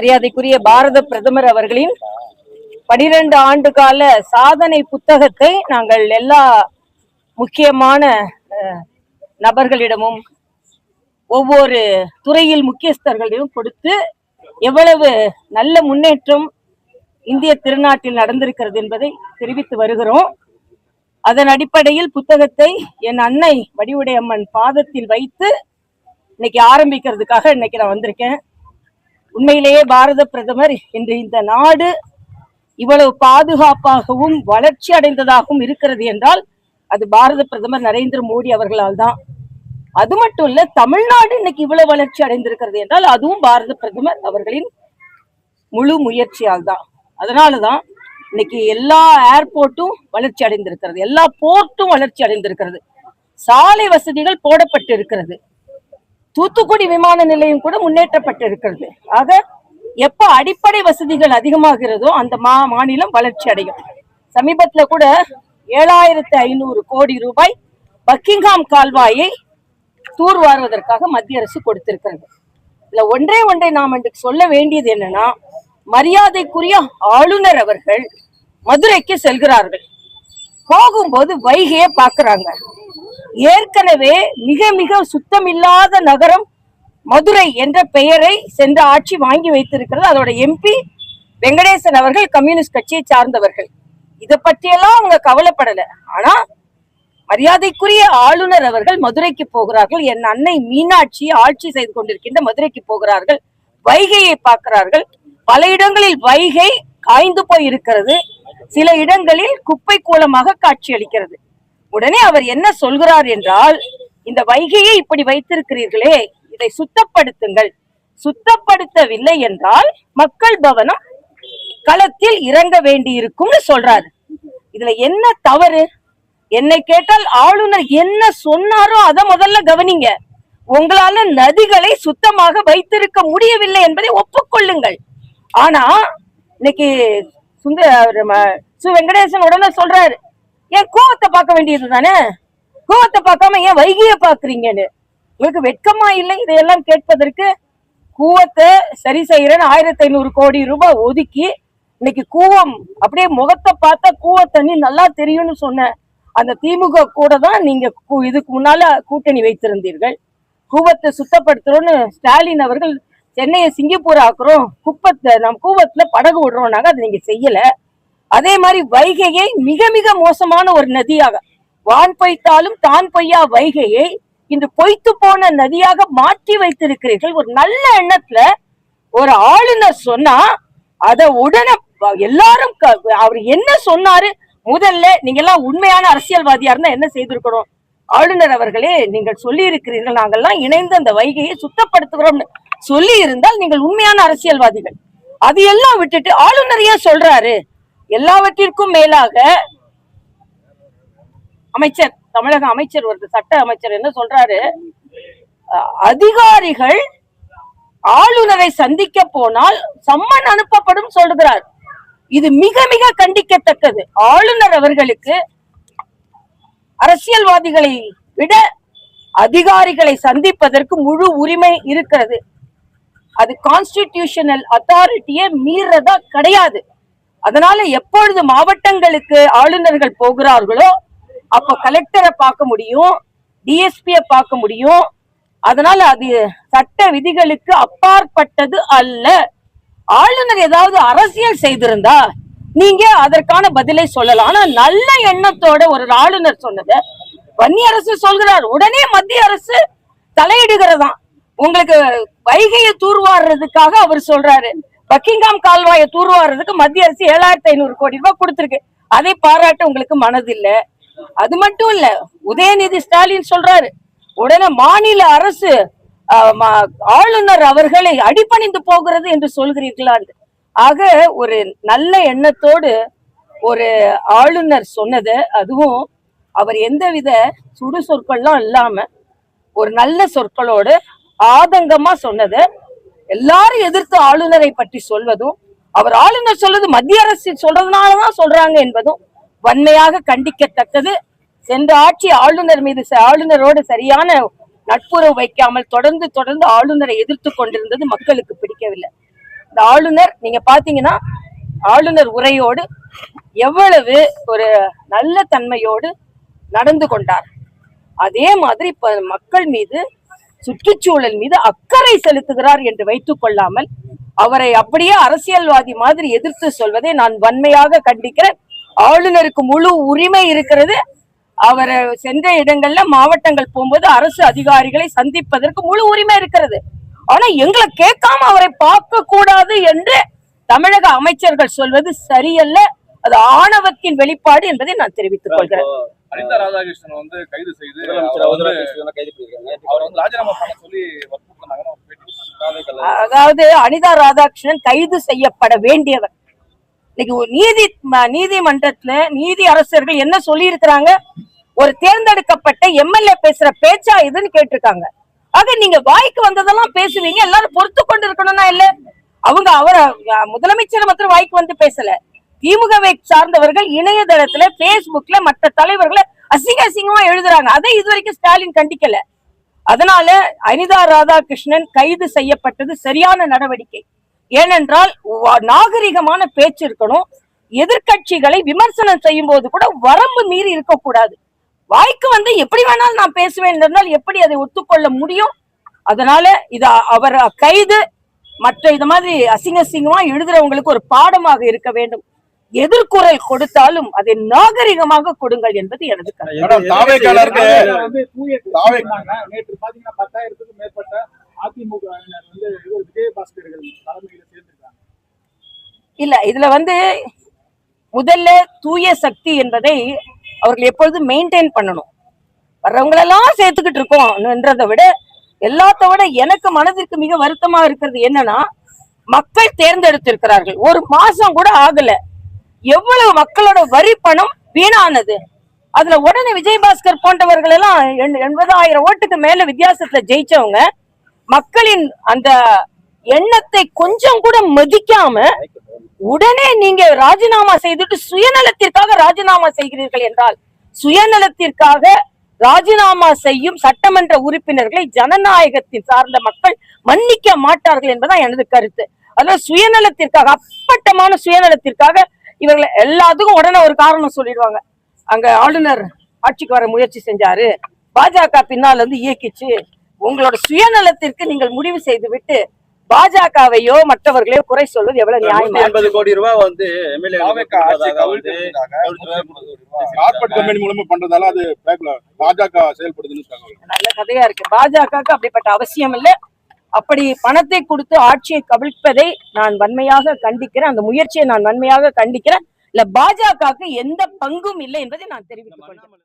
மரியாதைக்குரிய பாரத பிரதமர் அவர்களின் 12 ஆண்டு கால சாதனை புத்தகத்தை நாங்கள் எல்லா முக்கியமான நபர்களிடமும் ஒவ்வொரு துறையில் முக்கியஸ்தர்களிடம் கொடுத்து எவ்வளவு நல்ல முன்னேற்றம் இந்திய திருநாட்டில் நடந்திருக்கிறது என்பதை தெரிவித்து வருகிறோம். அதன் அடிப்படையில் புத்தகத்தை என் அன்னை வடிவுடை அம்மன் பாதத்தில் வைத்து இன்னைக்கு ஆரம்பிக்கிறதுக்காக இன்னைக்கு நான் வந்திருக்கேன். உண்மையிலேயே பாரத பிரதமர் இன்று இந்த நாடு இவ்வளவு பாதுகாப்பாகவும் வளர்ச்சி அடைந்ததாகவும் இருக்கிறது என்றால் அது பாரத பிரதமர் நரேந்திர மோடி அவர்களால் தான். அது மட்டும் இல்ல, தமிழ்நாடு இன்னைக்கு இவ்வளவு வளர்ச்சி அடைந்திருக்கிறது என்றால் அதுவும் பாரத பிரதமர் அவர்களின் முழு முயற்சியால் தான். அதனாலதான் இன்னைக்கு எல்லா ஏர்போர்ட்டும் வளர்ச்சி அடைந்திருக்கிறது, எல்லா போர்ட்டும் வளர்ச்சி அடைந்திருக்கிறது, சாலை வசதிகள் போடப்பட்டு இருக்கிறது, தூத்துக்குடி விமான நிலையம் கூட முன்னேற்றப்பட்டு இருக்கிறது. ஆக எப்ப அடிப்படை வசதிகள் அதிகமாகிறதோ அந்த மாநிலம் வளர்ச்சி அடையும். சமீபத்துல கூட 7500 கோடி ரூபாய் பக்கிங்ஹாம் கால்வாயை தூர்வாருவதற்காக மத்திய அரசு கொடுத்திருக்கிறது. இதுல ஒன்றை நாம் இன்றைக்கு சொல்ல வேண்டியது என்னன்னா, மரியாதைக்குரிய ஆளுநர் அவர்கள் மதுரைக்கு செல்கிறார்கள். போகும்போது வைகையை பாக்குறாங்க. ஏற்கனவே மிக மிக சுத்தமில்லாத நகரம் மதுரை என்ற பெயரை சென்ற ஆட்சி வாங்கி வைத்திருக்கிறது. அதோட எம்பி வெங்கடேசன் அவர்கள் கம்யூனிஸ்ட் கட்சியை சார்ந்தவர்கள். இதை பற்றியெல்லாம் அவங்க கவலைப்படல. ஆனா மரியாதைக்குரிய ஆளுநர் அவர்கள் மதுரைக்கு போகிறார்கள். என் அன்னை மீனாட்சி ஆட்சி செய்து கொண்டிருக்கின்ற மதுரைக்கு போகிறார்கள். வைகையை பார்க்கிறார்கள். பல இடங்களில் வைகை காய்ந்து போய் இருக்கிறது, சில இடங்களில் குப்பை கூலமாக காட்சி அளிக்கிறது. உடனே அவர் என்ன சொல்கிறார் என்றால், இந்த வைகையை இப்படி வைத்திருக்கிறீர்களே, இதை சுத்தப்படுத்துங்கள், சுத்தப்படுத்தவில்லை என்றால் மக்கள் பவனம் களத்தில் இறங்க வேண்டி இருக்கும்னு சொல்றாரு. இதுல என்ன தவறு? என்னை கேட்டால் ஆளுநர் என்ன சொன்னாரோ அதை முதல்ல கவனிங்க. உங்களால நதிகளை சுத்தமாக வைத்திருக்க முடியவில்லை என்பதை ஒப்புக்கொள்ளுங்கள். ஆனா இன்னைக்கு வெங்கடேசன் உடனே சொல்றாரு, ஏன் கூவத்தை பார்க்க வேண்டியது தானே, கூவத்தை பார்க்காம ஏன் வைகையை பாக்குறீங்கன்னு. உங்களுக்கு வெட்கமா இல்லை இதையெல்லாம் கேட்பதற்கு? கூவத்தை சரி செய்யறேன்னு 1500 கோடி ரூபாய் ஒதுக்கி இன்னைக்கு கூவம் அப்படியே முகத்தை பார்த்தா கூவ தண்ணி நல்லா தெரியும்னு சொன்ன அந்த திமுக கூட தான் நீங்க இதுக்கு முன்னால கூட்டணி வைத்திருந்தீர்கள். கூவத்தை சுத்தப்படுத்துறோம்னு ஸ்டாலின் அவர்கள் சென்னையை சிங்கப்பூர் ஆக்குறோம், குப்பத்தை நம்ம கூவத்துல படகு விடுறோம்னாங்க, அதை நீங்க செய்யல. அதே மாதிரி வைகையை மிக மிக மோசமான ஒரு நதியாக, வான் பொய்த்தாலும் தான் பொய்யா வைகையை இன்று பொய்த்து போன நதியாக மாற்றி வைத்திருக்கிறீர்கள். ஒரு நல்ல எண்ணத்துல ஒரு ஆளுநர் சொன்னா அத உடனே எல்லாரும் அவர் என்ன சொன்னாரு, முதல்ல நீங்க எல்லாம் உண்மையான அரசியல்வாதியா இருந்தா என்ன செய்திருக்கணும்? ஆளுநர் அவர்களே, நீங்கள் சொல்லி இருக்கிறீர்கள் நாங்கெல்லாம் இணைந்து அந்த வைகையை சுத்தப்படுத்துகிறோம் சொல்லி இருந்தால் நீங்கள் உண்மையான அரசியல்வாதிகள். அது எல்லாம் விட்டுட்டு ஆளுநர் ஏன் சொல்றாரு? எல்லாவற்றிற்கும் மேலாக அமைச்சர், தமிழக அமைச்சர் வருது, சட்ட அமைச்சர் என்ன சொல்றாரு, அதிகாரிகள் ஆளுநரை சந்திக்க போனால் சம்மன் அனுப்பப்படும் சொல்கிறார். இது மிக மிக கண்டிக்கத்தக்கது. ஆளுநர் அவர்களுக்கு அரசியல்வாதிகளை விட அதிகாரிகளை சந்திப்பதற்கு முழு உரிமை இருக்கிறது. அது கான்ஸ்டிடியூஷனல் அத்தாரிட்டியை மீறதா கிடையாது. அதனால எப்பொழுது மாவட்டங்களுக்கு ஆளுநர்கள் போகிறார்களோ அப்ப கலெக்டரை பார்க்க முடியும், டிஎஸ்பியை பார்க்க முடியும். அதனால அது சட்ட விதிகளுக்கு அப்பாற்பட்டது அல்ல. ஆளுநர் ஏதாவது அரசியல் செய்திருந்தா நீங்க அதற்கான பதிலை சொல்லலாம். ஆனா நல்ல எண்ணத்தோட ஒரு ஆளுநர் சொன்னதை வன்னி அரசு சொல்கிறார், உடனே மத்திய அரசு தலையிடுகிறதா. உங்களுக்கு வைகையை தூர்வாடுறதுக்காக அவர் சொல்றாரு, பக்கிங்ஹாம் கால்வாயை தூர்வாடுறதுக்கு மத்திய அரசு 7500 கோடி ரூபாய் கொடுத்திருக்கு. அதை பாராட்ட உங்களுக்கு மனதில்ல. அது மட்டும் இல்ல, உதயநிதி ஸ்டாலின் சொல்றாரு, உடனே மாநில அரசு ஆளுநர் அவர்களை அடிபணிந்து போகிறது என்று சொல்கிறீர்களா? ஆக ஒரு நல்ல எண்ணத்தோடு ஒரு ஆளுநர் சொன்னது, அதுவும் அவர் எந்தவித சுடு சொற்கள்லாம் இல்லாம ஒரு நல்ல சொற்களோடு ஆதங்கமா சொன்னது, எல்லாரும் எதிர்த்து ஆளுநரை பற்றி சொல்வதும், அவர் ஆளுநர் சொல்றது மத்திய அரசு சொல்றதுனாலதான் சொல்றாங்க என்பதும் வன்மையாக கண்டிக்கத்தக்கது. சென்ற ஆட்சி ஆளுநர் மீது ஆளுநரோடு சரியான நட்புறவு வைக்காமல் தொடர்ந்து ஆளுநரை எதிர்த்து கொண்டிருந்தது மக்களுக்கு பிடிக்கவில்லை. இந்த ஆளுநர் நீங்க பாத்தீங்கன்னா ஆளுநர் உரையோடு எவ்வளவு ஒரு நல்ல தன்மையோடு நடந்து கொண்டார். அதே மாதிரி இப்ப மக்கள் மீது சுற்றுச்சூழல் மீது அக்கறை செலுத்துகிறார் என்று வைத்துக் கொள்ளாமல் அவரை அப்படியே அரசியல்வாதி மாதிரி எதிர்த்து சொல்வதை நான் வன்மையாக கண்டிக்கிறேன். ஆளுநருக்கு முழு உரிமை இருக்கிறது. அவர் சென்ற இடங்கள்ல மாவட்டங்கள் போகும்போது அரசு அதிகாரிகளை சந்திப்பதற்கு முழு உரிமை இருக்கிறது. ஆனா எங்களை கேட்காம அவரை பார்க்க கூடாது என்று தமிழக அமைச்சர்கள் சொல்வது சரியல்ல. அது ஆணவத்தின் வெளிப்பாடு என்பதை நான் தெரிவித்துக் கொள்கிறேன். அனிதா ராதாகிருஷ்ணன் வந்து கைது செய்து ராஜினாமா பண்ண சொல்லி அதாவது அனிதா ராதாகிருஷ்ணன் கைது செய்யப்பட வேண்டியவர். இன்னைக்கு நீதிமன்றத்துல நீதி அரசர்கள் என்ன சொல்லி இருக்கிறாங்க? ஒரு தேர்ந்தெடுக்கப்பட்ட எம்எல்ஏ பேசுற பேச்சா இதுன்னு கேட்டிருக்காங்க. ஆக நீங்க வாய்க்கு வந்ததெல்லாம் பேசுவீங்க, எல்லாரும் பொறுத்து கொண்டு இருக்கணும்னா இல்ல. அவங்க முதலமைச்சர் மாத்திரம் வாய்க்கு வந்து பேசல. திமுகவை சார்ந்தவர்கள் இணையதளத்துல பேஸ்புக்ல மற்ற தலைவர்களை அசிங்கமா எழுதுறாங்க. அதை இதுவரைக்கும் ஸ்டாலின் கண்டிக்கல. அதனால அனிதா ராதாகிருஷ்ணன் கைது செய்யப்பட்டது சரியான நடவடிக்கை. ஏனென்றால் நாகரிகமான பேச்சு இருக்கணும். எதிர்கட்சிகளை விமர்சனம் செய்யும் போது கூட வரம்பு மீறி இருக்கக்கூடாது. வாய்க்கு வந்து எப்படி வேணாலும் நான் பேசுவேன் என்றால் எப்படி அதை ஒத்துக்கொள்ள முடியும்? அதனால இது அவர் கைது மற்ற இது மாதிரி அசிங்கமா எழுதுறவங்களுக்கு ஒரு பாடமாக இருக்க வேண்டும். எதிர்குரல் கொடுத்தாலும் அதை நாகரிகமாக கொடுங்கள் என்பது எனது இல்ல. இதுல வந்து முதல்ல தூய சக்தி என்பதை அவர்கள் எப்பொழுதும் மெயின்டைன் பண்ணணும். வர்றவங்களெல்லாம் சேர்த்துக்கிட்டு இருக்கோம்ன்றதை விட எல்லாத்த விட எனக்கு மனதிற்கு மிக வருத்தமா இருக்கிறது என்னன்னா, மக்கள் தேர்ந்தெடுத்திருக்கிறார்கள், ஒரு மாசம் கூட ஆகல, எவ்வளவு மக்களோட வரி பணம் வீணானது. அதுல உடனே விஜயபாஸ்கர் போன்றவர்கள் எல்லாம் 80,000 ஓட்டுக்கு மேல வித்தியாசத்துல ஜெயிச்சவங்க மக்களின் அந்த எண்ணத்தை கொஞ்சம் கூட மதிக்காம உடனே நீங்க ராஜினாமா செய்துட்டு சுயநலத்திற்காக ராஜினாமா செய்கிறீர்கள் என்றால், சுயநலத்திற்காக ராஜினாமா செய்யும் சட்டமன்ற உறுப்பினர்களை ஜனநாயகத்தின் சார்ந்த மக்கள் மன்னிக்க மாட்டார்கள் என்பதுதான் எனது கருத்து. அதனால சுயநலத்திற்காக, அப்பட்டமான சுயநலத்திற்காக இவர்கள் எல்லாத்துக்கும் உடனே ஒரு காரணம் சொல்லிடுவாங்க. அங்க ஆளுநர் ஆட்சிக்கு வர முயற்சி செஞ்சாரு, பாஜக பின்னால் வந்து இயக்கிச்சு. உங்களோட சுயநலத்திற்கு நீங்கள் முடிவு செய்து விட்டு பாஜகவையோ மற்றவர்களையோ குறை சொல்வது எவ்வளவு நியாயம்? 80 கோடி ரூபாய் வந்து கார்ப்பரேட் கம்பெனி மூலமா பண்றதால அது பாஜக செயல்படுதுன்னு நல்ல கதையா இருக்கு. பாஜகவுக்கு அப்படிப்பட்ட அவசியம் இல்லை. அப்படி பணத்தை கொடுத்து ஆட்சியை கவிழ்ப்பதை நான் வன்மையாக கண்டிக்கிறேன். அந்த முயற்சியை நான் வன்மையாக கண்டிக்கிறேன். இல்ல பாஜகவுக்கு எந்த பங்கும் இல்லை என்பதை நான் தெரிவித்துக் கொள்கிறேன்.